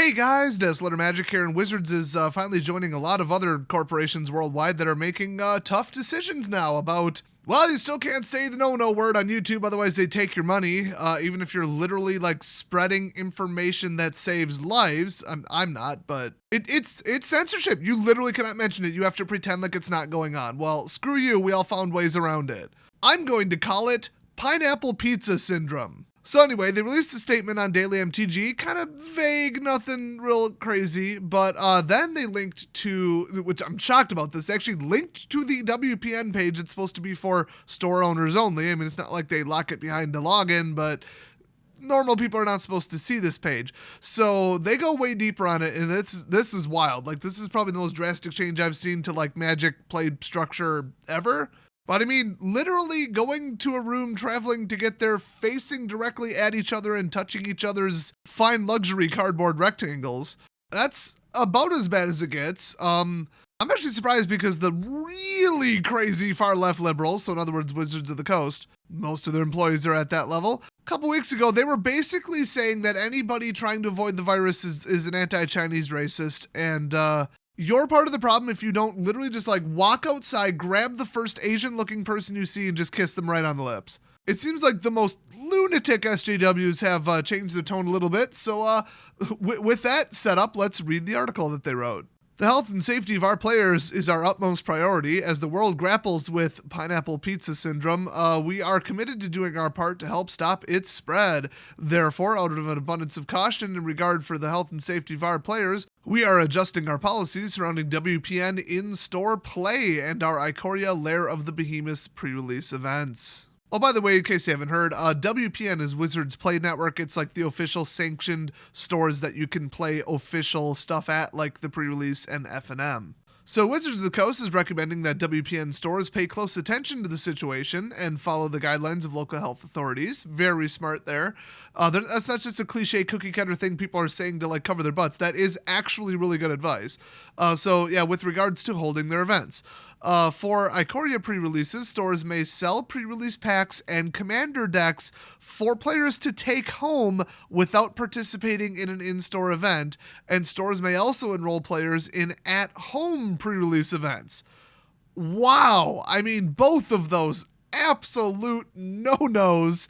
Hey guys, Desletter Magic here, and Wizards is finally joining a lot of other corporations worldwide that are making tough decisions now about, well, you still can't say the no word on YouTube, otherwise they take your money, even if you're literally like spreading information that saves lives. I'm not, but it's censorship. You literally cannot mention it. You have to pretend like it's not going on. Well, screw you, we all found ways around it. I'm going to call it pineapple pizza syndrome. So anyway, they released a statement on Daily MTG, kind of vague, nothing real crazy, but then they linked to, which I'm shocked about this, they actually linked to the WPN page. It's supposed to be for store owners only. I mean, it's not like they lock it behind a login, but normal people are not supposed to see this page. So they go way deeper on it, and this is wild. Like, this is probably the most drastic change I've seen to like Magic play structure ever. But I mean, literally going to a room, traveling to get there, facing directly at each other and touching each other's fine luxury cardboard rectangles. That's about as bad as it gets. I'm actually surprised because the really crazy far left liberals, so in other words, Wizards of the Coast, most of their employees are at that level. A couple weeks ago, they were basically saying that anybody trying to avoid the virus is an anti-Chinese racist, and you're part of the problem if you don't literally just like walk outside, grab the first Asian looking person you see and just kiss them right on the lips. It seems like the most lunatic SJWs have changed their tone a little bit. So with that set up, let's read the article that they wrote. The health and safety of our players is our utmost priority. As the world grapples with pineapple pizza syndrome, we are committed to doing our part to help stop its spread. Therefore, out of an abundance of caution in regard for the health and safety of our players, we are adjusting our policies surrounding WPN in-store play and our Ikoria Lair of the Behemoths pre-release events. Oh, by the way, in case you haven't heard, WPN is Wizards Play Network. It's like the official sanctioned stores that you can play official stuff at, like the pre-release and F&M. So Wizards of the Coast is recommending that WPN stores pay close attention to the situation and follow the guidelines of local health authorities. Very smart there. That's not just a cliche cookie cutter thing people are saying to like cover their butts. That is actually really good advice. So yeah, with regards to holding their events. For Ikoria pre-releases, stores may sell pre-release packs and commander decks for players to take home without participating in an in-store event, and stores may also enroll players in at-home pre-release events. Wow! I mean, both of those absolute no-nos,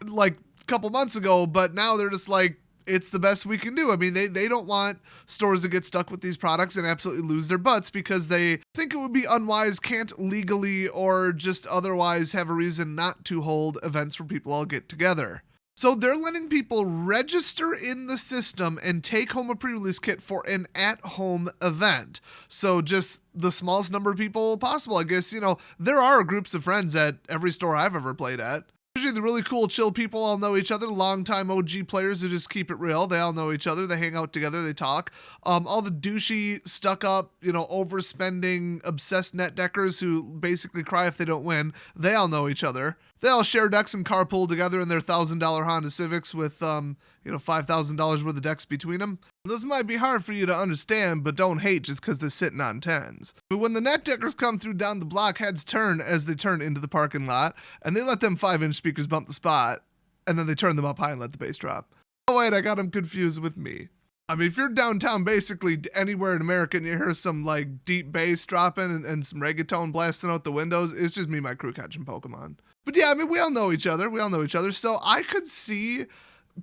like a couple months ago, but now they're just like, it's the best we can do. I mean, they don't want stores to get stuck with these products and absolutely lose their butts because they think it would be unwise, can't legally or just otherwise have a reason not to hold events where people all get together. So they're letting people register in the system and take home a pre-release kit for an at-home event. So just the smallest number of people possible. I guess, there are groups of friends at every store I've ever played at. Usually the really cool, chill people all know each other. Longtime OG players who just keep it real. They all know each other. They hang out together. They talk. All the douchey, stuck-up, overspending, obsessed net deckers who basically cry if they don't win. They all know each other. They all share decks and carpool together in their $1,000 Honda Civics with, $5,000 worth of decks between them. This might be hard for you to understand, but don't hate just because they're sitting on 10s. But when the net deckers come through down the block, heads turn as they turn into the parking lot, and they let them 5-inch speakers bump the spot, and then they turn them up high and let the bass drop. Oh wait, I got them confused with me. I mean, if you're downtown basically anywhere in America and you hear some like deep bass dropping and some reggaeton blasting out the windows, it's just me and my crew catching Pokemon. But yeah, I mean, we all know each other. So I could see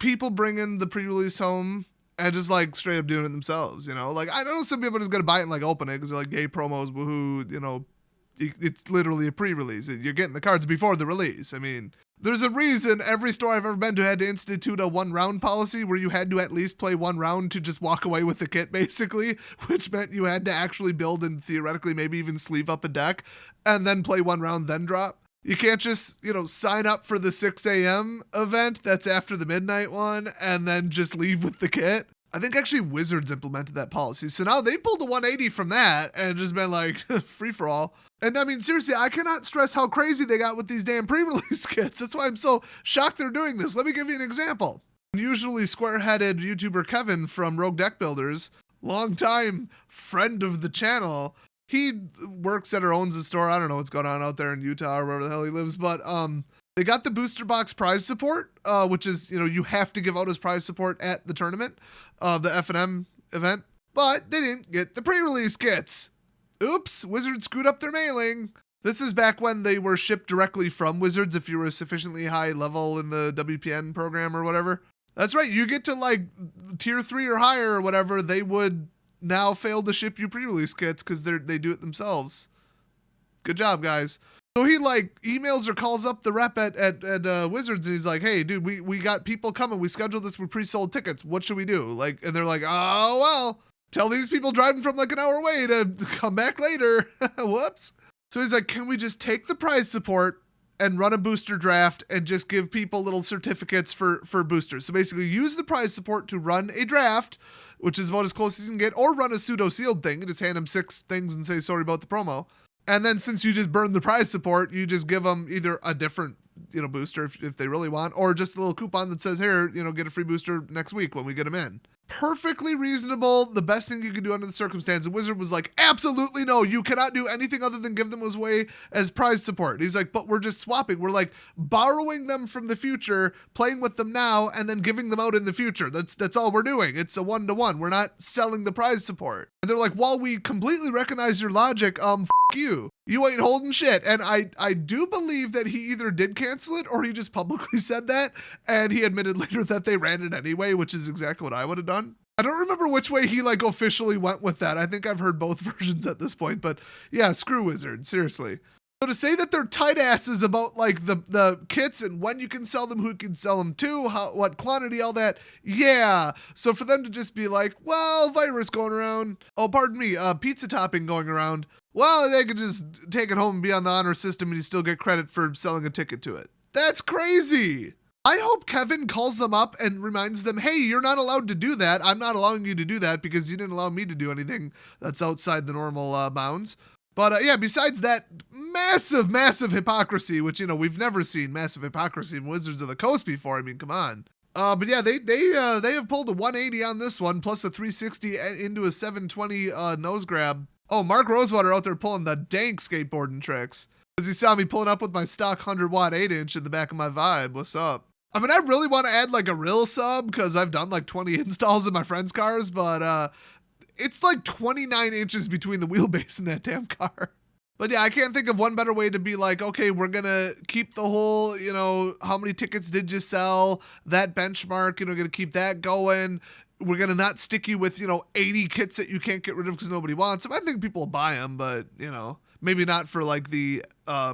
people bringing the pre-release home and just like straight up doing it themselves, Like, I know some people are just going to buy it and like open it because they're like gay promos, woohoo, it's literally a pre-release. You're getting the cards before the release. I mean, there's a reason every store I've ever been to had to institute a 1-round policy where you had to at least play 1 round to just walk away with the kit, basically, which meant you had to actually build and theoretically maybe even sleeve up a deck and then play 1 round, then drop. You can't just, sign up for the 6 a.m. event that's after the midnight one and then just leave with the kit. I think actually Wizards implemented that policy. So now they pulled a 180 from that and just been like, free for all. And I mean, seriously, I cannot stress how crazy they got with these damn pre-release kits. That's why I'm so shocked they're doing this. Let me give you an example. Usually square-headed YouTuber Kevin from Rogue Deck Builders, longtime friend of the channel, he works at or owns a store. I don't know what's going on out there in Utah or wherever the hell he lives, but they got the booster box prize support, which is, you have to give out as prize support at the tournament. of the F&M event, but they didn't get the pre-release kits. Oops, Wizards screwed up their mailing. This is back when they were shipped directly from Wizards if you were sufficiently high level in the WPN program or whatever. That's right, you get to like tier 3 or higher or whatever, they would now fail to ship you pre-release kits because they do it themselves. Good job, guys. So he like emails or calls up the rep at Wizards and he's like, hey, dude, we got people coming. We scheduled this with pre-sold tickets. What should we do? Like, and they're like, oh, well, tell these people driving from like an hour away to come back later. Whoops. So he's like, can we just take the prize support and run a booster draft and just give people little certificates for boosters? So basically use the prize support to run a draft, which is about as close as you can get, or run a pseudo-sealed thing and just hand them 6 things and say, sorry about the promo. And then since you just burned the prize support, you just give them either a different, booster if they really want, or just a little coupon that says, here, get a free booster next week when we get them in. Perfectly reasonable. The best thing you could do under the circumstance. The Wizard was like, absolutely no, you cannot do anything other than give them away as prize support. He's like, but we're just swapping. We're like borrowing them from the future, playing with them now, and then giving them out in the future. That's all we're doing. It's a 1-to-1. We're not selling the prize support. And they're like, while we completely recognize your logic, you. You ain't holding shit. And I do believe that he either did cancel it or he just publicly said that. And he admitted later that they ran it anyway, which is exactly what I would have done. I don't remember which way he like officially went with that. I think I've heard both versions at this point, but yeah, screw Wizard, seriously. So to say that they're tight asses about like the kits and when you can sell them, who can sell them to, what quantity, all that, yeah. So for them to just be like, well, virus going around, oh, pardon me, pizza topping going around, well, they could just take it home and be on the honor system and you still get credit for selling a ticket to it. That's crazy. I hope Kevin calls them up and reminds them, hey, you're not allowed to do that. I'm not allowing you to do that because you didn't allow me to do anything that's outside the normal bounds. But yeah, besides that massive hypocrisy, which, we've never seen massive hypocrisy in Wizards of the Coast before. I mean, come on. But yeah, they have pulled a 180 on this one, plus a 360 into a 720 nose grab. Oh, Mark Rosewater out there pulling the dank skateboarding tricks. As he saw me pulling up with my stock 100-watt 8-inch in the back of my Vibe. What's up? I mean, I really want to add like a real sub because I've done like 20 installs in my friends' cars, but it's like 29 inches between the wheelbase in that damn car. But yeah, I can't think of one better way to be like, okay, we're going to keep the whole, how many tickets did you sell? That benchmark, going to keep that going. We're going to not stick you with, 80 kits that you can't get rid of because nobody wants them. I think people will buy them, but, maybe not for like the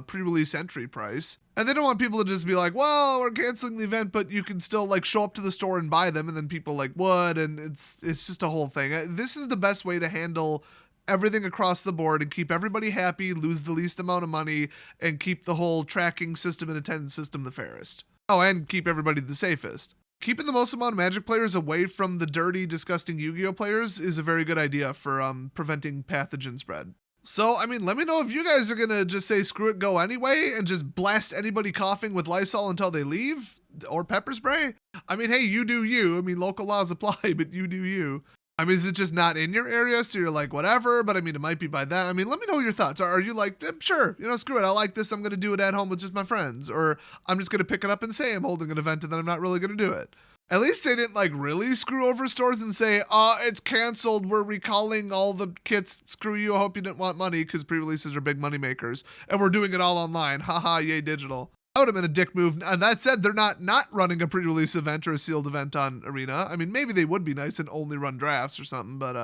pre-release entry price. And they don't want people to just be like, well, we're canceling the event, but you can still like show up to the store and buy them. And then people like, what? And it's just a whole thing. This is the best way to handle everything across the board and keep everybody happy, lose the least amount of money, and keep the whole tracking system and attendance system the fairest. Oh, and keep everybody the safest. Keeping the most amount of Magic players away from the dirty, disgusting Yu-Gi-Oh players is a very good idea for preventing pathogen spread. So, I mean, let me know if you guys are going to just say screw it, go anyway, and just blast anybody coughing with Lysol until they leave, or pepper spray. I mean, hey, you do you. I mean, local laws apply, but you do you. I mean, is it just not in your area, so you're like, whatever, but I mean, it might be by that. I mean, let me know your thoughts. Are you like, sure, screw it, I like this, I'm going to do it at home with just my friends, or I'm just going to pick it up and say I'm holding an event and then I'm not really going to do it. At least they didn't like really screw over stores and say, it's canceled, we're recalling all the kits, screw you, I hope you didn't want money, because pre-releases are big money makers, and we're doing it all online, haha, yay digital. That would have been a dick move. And that said, they're not running a pre-release event or a sealed event on Arena. I mean, maybe they would be nice and only run drafts or something, but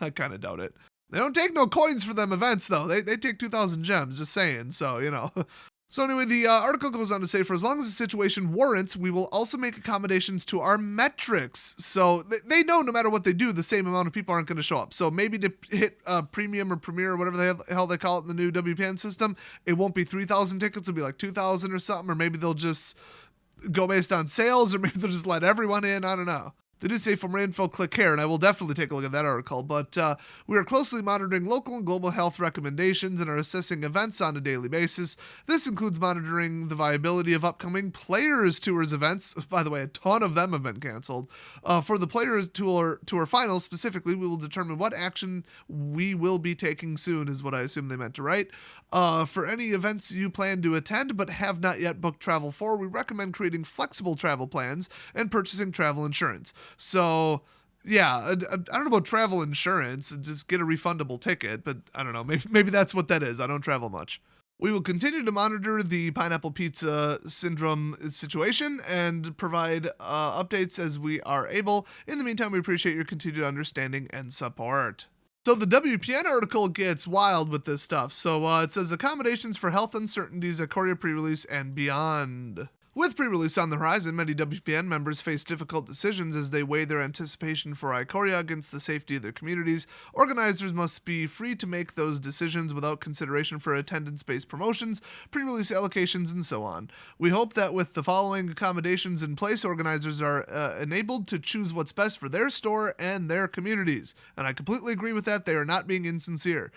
I kind of doubt it. They don't take no coins for them events, though. They take 2,000 gems, just saying, so, So anyway, the article goes on to say, for as long as the situation warrants, we will also make accommodations to our metrics. So they know no matter what they do, the same amount of people aren't going to show up. So maybe to hit premium or premier or whatever the hell they call it in the new WPN system, it won't be 3,000 tickets. It'll be like 2,000 or something. Or maybe they'll just go based on sales, or maybe they'll just let everyone in. I don't know. They do say for more info, click here, and I will definitely take a look at that article. But we are closely monitoring local and global health recommendations and are assessing events on a daily basis. This includes monitoring the viability of upcoming Players Tours events. By the way, a ton of them have been canceled. For the Players Tour finals specifically, we will determine what action we will be taking soon, is what I assume they meant to write. For any events you plan to attend but have not yet booked travel for, we recommend creating flexible travel plans and purchasing travel insurance. So Yeah, I don't know about travel insurance. Just get a refundable ticket, but I don't know. Maybe that's what that is. I don't travel much. We will continue to monitor the pineapple pizza syndrome situation and provide updates as we are able. In the meantime, we appreciate your continued understanding and support. So the WPN article gets wild with this stuff. So it says accommodations for health uncertainties at Ikoria Prerelease and beyond. With pre-release on the horizon, many WPN members face difficult decisions as they weigh their anticipation for Ikoria against the safety of their communities. Organizers must be free to make those decisions without consideration for attendance-based promotions, pre-release allocations, and so on. We hope that with the following accommodations in place, organizers are enabled to choose what's best for their store and their communities. And I completely agree with that. They are not being insincere.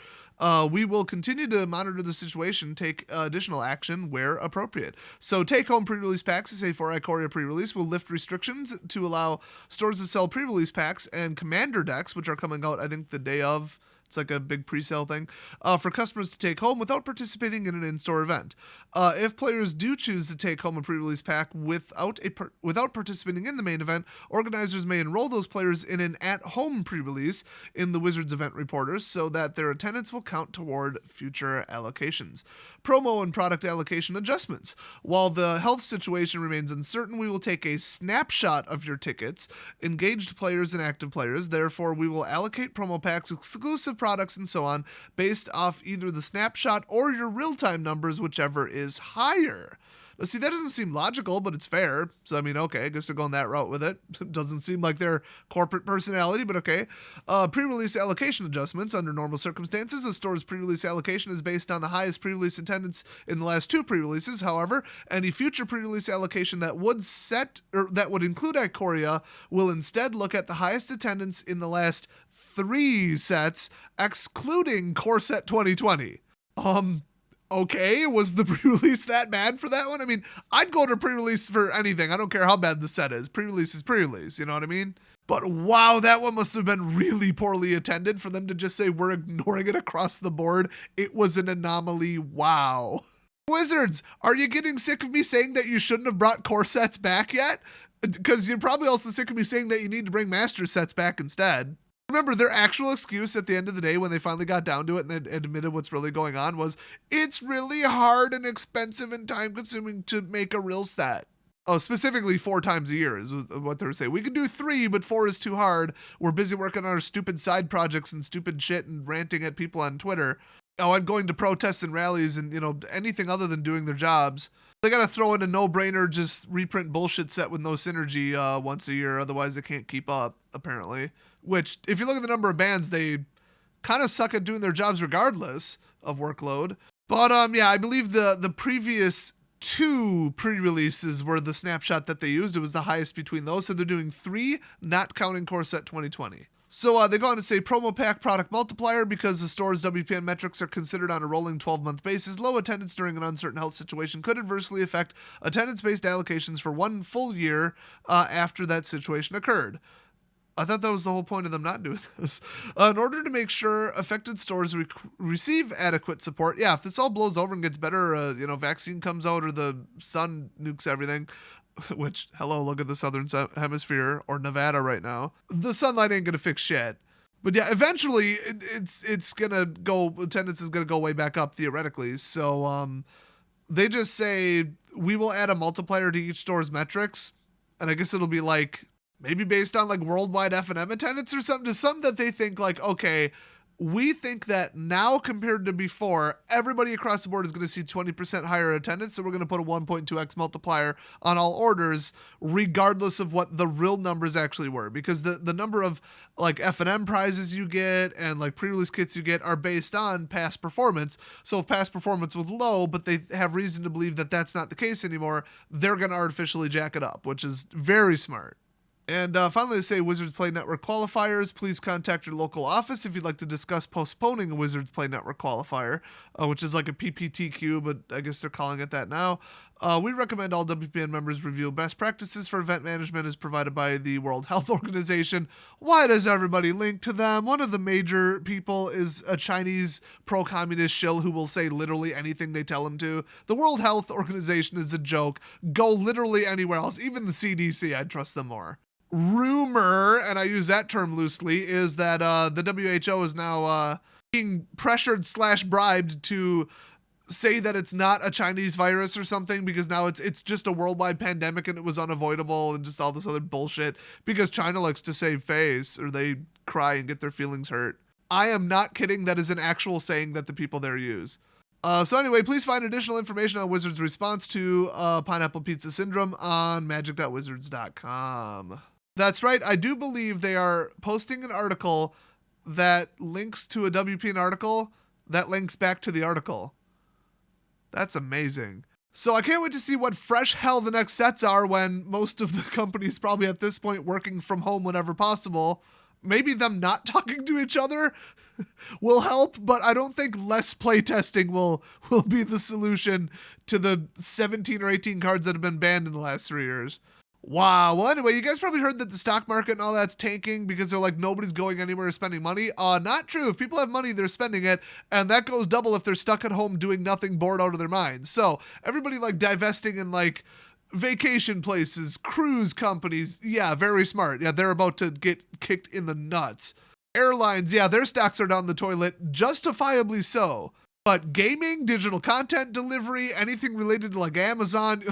We will continue to monitor the situation, take additional action where appropriate. So take-home pre-release packs, say for Ikoria pre-release, will lift restrictions to allow stores to sell pre-release packs and commander decks, which are coming out, I think, the day of. It's like a big pre-sale thing for customers to take home without participating in an in-store event. If players do choose to take home a pre-release pack without participating in the main event, organizers may enroll those players in an at-home pre-release in the Wizards event reporters so that their attendance will count toward future allocations. Promo and product allocation adjustments. While the health situation remains uncertain, we will take a snapshot of your tickets, engaged players and active players. Therefore, we will allocate promo packs, exclusive products, and so on based off either the snapshot or your real-time numbers, whichever is higher. Now, see, that doesn't seem logical, but it's fair. So, I mean, okay, I guess they're going that route with it. Doesn't seem like their corporate personality, but okay. Pre-release allocation adjustments. Under normal circumstances, a store's pre-release allocation is based on the highest pre-release attendance in the last two pre-releases. However, any future pre-release allocation that would include Ikoria will instead look at the highest attendance in the last 3 sets, excluding Core Set 2020. Okay, was the pre-release that bad for that one? I mean, I'd go to pre-release for anything. I don't care how bad the set is. Pre-release is pre-release, you know what I mean? But wow, that one must have been really poorly attended for them to just say we're ignoring it across the board. It was an anomaly. Wow. Wizards, are you getting sick of me saying that you shouldn't have brought core sets back yet? Because you're probably also sick of me saying that you need to bring master sets back instead. Remember, their actual excuse at the end of the day when they finally got down to it and admitted what's really going on was, it's really hard and expensive and time-consuming to make a real set. Oh, specifically 4 times a year is what they were saying. We can do 3, but 4 is too hard. We're busy working on our stupid side projects and stupid shit and ranting at people on Twitter. Oh, and going to protests and rallies and, anything other than doing their jobs. They got to throw in a no-brainer, just reprint bullshit set with no synergy once a year. Otherwise, they can't keep up, apparently. Which, if you look at the number of bands, they kind of suck at doing their jobs regardless of workload. But, yeah, I believe the previous 2 pre-releases were the snapshot that they used. It was the highest between those. So they're doing 3, not counting Core Set 2020. So they go on to say promo pack product multiplier because the store's WPN metrics are considered on a rolling 12-month basis. Low attendance during an uncertain health situation could adversely affect attendance-based allocations for 1 full year after that situation occurred. I thought that was the whole point of them not doing this. In order to make sure affected stores receive adequate support, yeah, if this all blows over and gets better, vaccine comes out or the sun nukes everything, which, hello, look at the southern hemisphere or Nevada right now. The sunlight ain't gonna fix shit. But yeah, eventually it's gonna go, attendance is gonna go way back up theoretically. So they just say we will add a multiplier to each store's metrics, and I guess it'll be like maybe based on like worldwide F&M attendance or something, just something that they think like, okay, we think that now compared to before, everybody across the board is going to see 20% higher attendance. So we're going to put a 1.2x multiplier on all orders, regardless of what the real numbers actually were. Because the number of like F&M prizes you get and like pre-release kits you get are based on past performance. So if past performance was low, but they have reason to believe that that's not the case anymore, they're going to artificially jack it up, which is very smart. And finally, they say Wizards Play Network qualifiers. Please contact your local office if you'd like to discuss postponing a Wizards Play Network qualifier, which is like a PPTQ, but I guess they're calling it that now. We recommend all WPN members review best practices for event management as provided by the World Health Organization. Why does everybody link to them? One of the major people is a Chinese pro-communist shill who will say literally anything they tell him to. The World Health Organization is a joke. Go literally anywhere else. Even the CDC, I'd trust them more. rumor, and I use that term loosely, is that the WHO is now being pressured / bribed to say that it's not a Chinese virus or something, because now it's just a worldwide pandemic and it was unavoidable and just all this other bullshit because China likes to save face, or they cry and get their feelings hurt. I am not kidding. That is an actual saying that the people there use. So anyway, please find additional information on Wizards' response to pineapple pizza syndrome on magic.wizards.com. That's right. I do believe they are posting an article that links to a WPN article that links back to the article. That's amazing. So I can't wait to see what fresh hell the next sets are when most of the companies probably at this point working from home whenever possible. Maybe them not talking to each other will help, but I don't think less playtesting will be the solution to the 17 or 18 cards that have been banned in the last 3 years. Wow. Well, anyway, you guys probably heard that the stock market and all that's tanking because they're like, nobody's going anywhere spending money. Not true. If people have money, they're spending it. And that goes double if they're stuck at home doing nothing, bored out of their minds. So everybody like divesting in like vacation places, cruise companies. Yeah, very smart. Yeah, they're about to get kicked in the nuts. Airlines. Yeah, their stocks are down the toilet, justifiably so. But gaming, digital content delivery, anything related to like Amazon,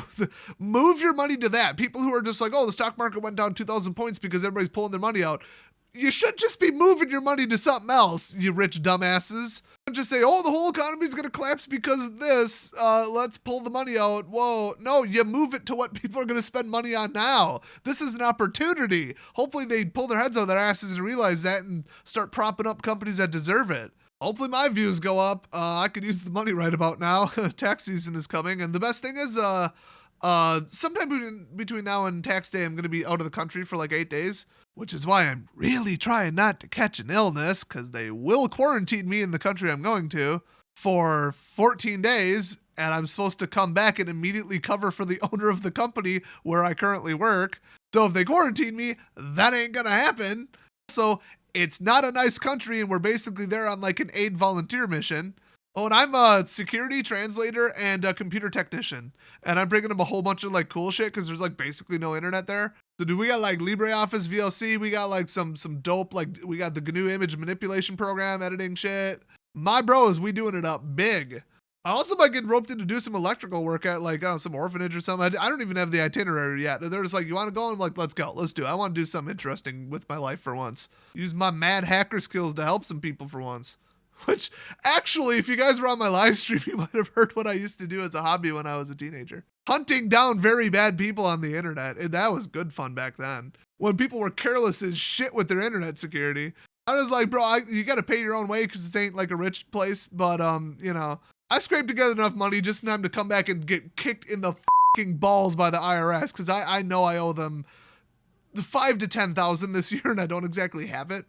move your money to that. People who are just like, oh, the stock market went down 2,000 points because everybody's pulling their money out. You should just be moving your money to something else, you rich dumbasses. Don't just say, oh, the whole economy's going to collapse because of this. Let's pull the money out. Whoa. No, you move it to what people are going to spend money on now. This is an opportunity. Hopefully they pull their heads out of their asses and realize that and start propping up companies that deserve it. Hopefully my views go up. I could use the money right about now. Tax season is coming. And the best thing is sometime between now and tax day, I'm going to be out of the country for like 8 days, which is why I'm really trying not to catch an illness, because they will quarantine me in the country I'm going to for 14 days. And I'm supposed to come back and immediately cover for the owner of the company where I currently work. So if they quarantine me, that ain't going to happen. So it's not a nice country, and we're basically there on like an aid volunteer mission. Oh, and I'm a security translator and a computer technician. And I'm bringing them a whole bunch of like cool shit because there's like basically no internet there. So we got like LibreOffice VLC. We got like some dope, like we got the GNU image manipulation program, editing shit. My bros, we doing it up big. I also might get roped in to do some electrical work at like, I don't know, some orphanage or something. I don't even have the itinerary yet. They're just like, you want to go? I'm like, let's go. Let's do it. I want to do something interesting with my life for once. Use my mad hacker skills to help some people for once. Which, actually, if you guys were on my live stream, you might have heard what I used to do as a hobby when I was a teenager. Hunting down very bad people on the internet. And that was good fun back then. When people were careless as shit with their internet security. I was like, bro, you got to pay your own way because this ain't like a rich place. But, you know, I scraped together enough money just in time to come back and get kicked in the fucking balls by the IRS because I know I owe them the 5,000 to 10,000 this year and I don't exactly have it.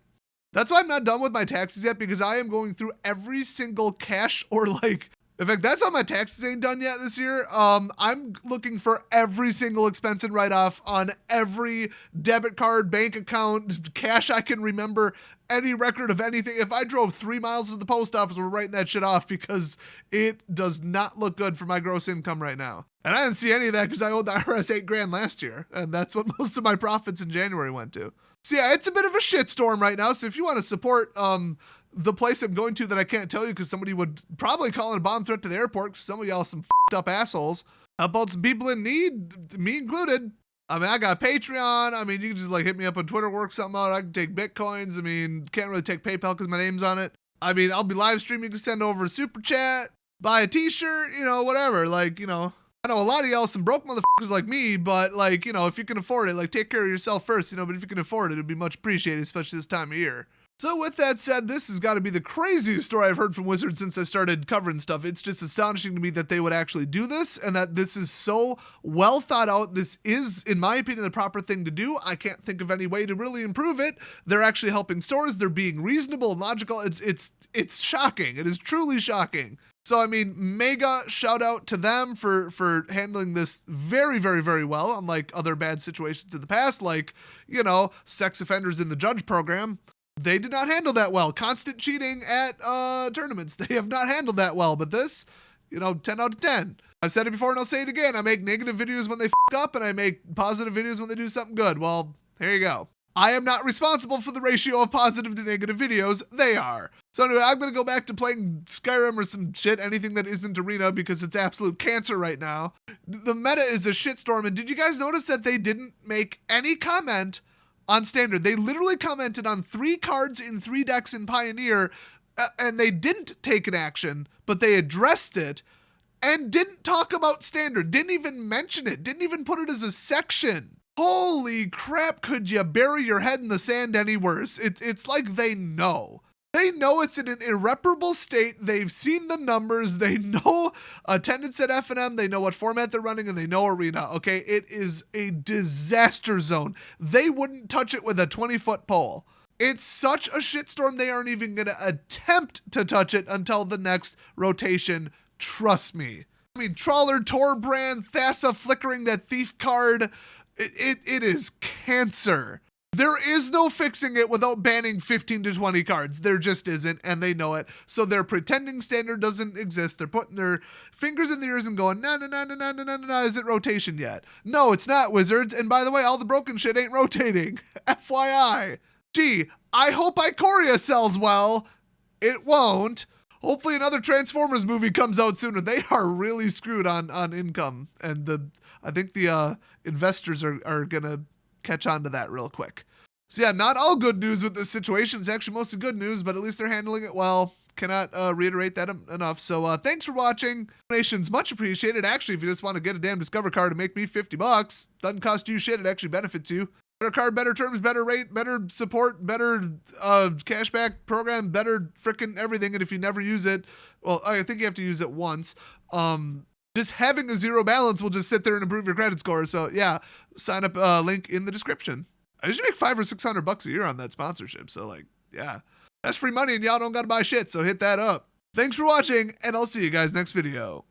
That's why I'm not done with my taxes yet, because I am going through every single cash or like, in fact, that's why my taxes ain't done yet this year. I'm looking for every single expense and write-off on every debit card, bank account, cash I can remember, any record of anything. If I drove 3 miles to the post office, we're writing that shit off because it does not look good for my gross income right now. And I didn't see any of that because I owed the IRS $8,000 last year. And that's what most of my profits in January went to. So yeah, it's a bit of a shitstorm right now. So if you want to support the place I'm going to that I can't tell you because somebody would probably call in a bomb threat to the airport because some of y'all are some f***ed up assholes. Help out some people in need, me included. I mean, I got Patreon. I mean, you can just like hit me up on Twitter, work something out. I can take Bitcoins. I mean, can't really take PayPal because my name's on it. I mean, I'll be live streaming. You can send over a super chat, buy a t-shirt, you know, whatever. Like, you know, I know a lot of y'all some broke motherfuckers like me, but like, you know, if you can afford it, like take care of yourself first, you know, but if you can afford it, it'd be much appreciated, especially this time of year. So with that said, this has got to be the craziest story I've heard from Wizards since I started covering stuff. It's just astonishing to me that they would actually do this and that this is so well thought out. This is, in my opinion, the proper thing to do. I can't think of any way to really improve it. They're actually helping stores. They're being reasonable and logical. It's shocking. It is truly shocking. So, I mean, mega shout out to them for handling this very, very, very well, unlike other bad situations in the past, like, you know, sex offenders in the judge program. They did not handle that well. Constant cheating at tournaments. They have not handled that well. But this, you know, 10 out of 10. I've said it before and I'll say it again. I make negative videos when they f*** up and I make positive videos when they do something good. Well, There you go. I am not responsible for the ratio of positive to negative videos. They are. So anyway, I'm going to go back to playing Skyrim or some shit, anything that isn't Arena, because it's absolute cancer right now. The meta is a shitstorm, and did you guys notice that they didn't make any comment on Standard? They literally commented on 3 cards in 3 decks in Pioneer, and they didn't take an action, but they addressed it, and didn't talk about Standard, didn't even mention it, didn't even put it as a section. Holy crap, could you bury your head in the sand any worse? It's like they know. They know it's in an irreparable state. They've seen the numbers. They know attendance at F&M. They know what format they're running, and they know Arena, okay? It is a disaster zone. They wouldn't touch it with a 20-foot pole. It's such a shitstorm, they aren't even going to attempt to touch it until the next rotation. Trust me. I mean, Trawler, Torbrand, Thassa flickering that thief card. It is cancer. There is no fixing it without banning 15 to 20 cards. There just isn't, and they know it. So they're pretending Standard doesn't exist. They're putting their fingers in their ears and going, no, is it rotation yet? No, it's not, Wizards. And by the way, all the broken shit ain't rotating. FYI. Gee, I hope Ikoria sells well. It won't. Hopefully another Transformers movie comes out sooner. They are really screwed on income. And I think the investors are going to catch on to that real quick. So yeah, not all good news with this situation. It's actually mostly good news, but at least they're handling it well. Cannot reiterate that enough. So thanks for watching. Donations much appreciated. Actually, if you just want to get a damn Discover card and make me $50, doesn't cost you shit. It actually benefits you. Better card, better terms, better rate, better support, better cashback program, better frickin' everything. And if you never use it, well, I think you have to use it once. Just having a 0 balance will just sit there and improve your credit score. So yeah, sign up, link in the description. I usually make $500 or $600 a year on that sponsorship. So like, yeah, that's free money and y'all don't gotta buy shit. So hit that up. Thanks for watching, and I'll see you guys next video.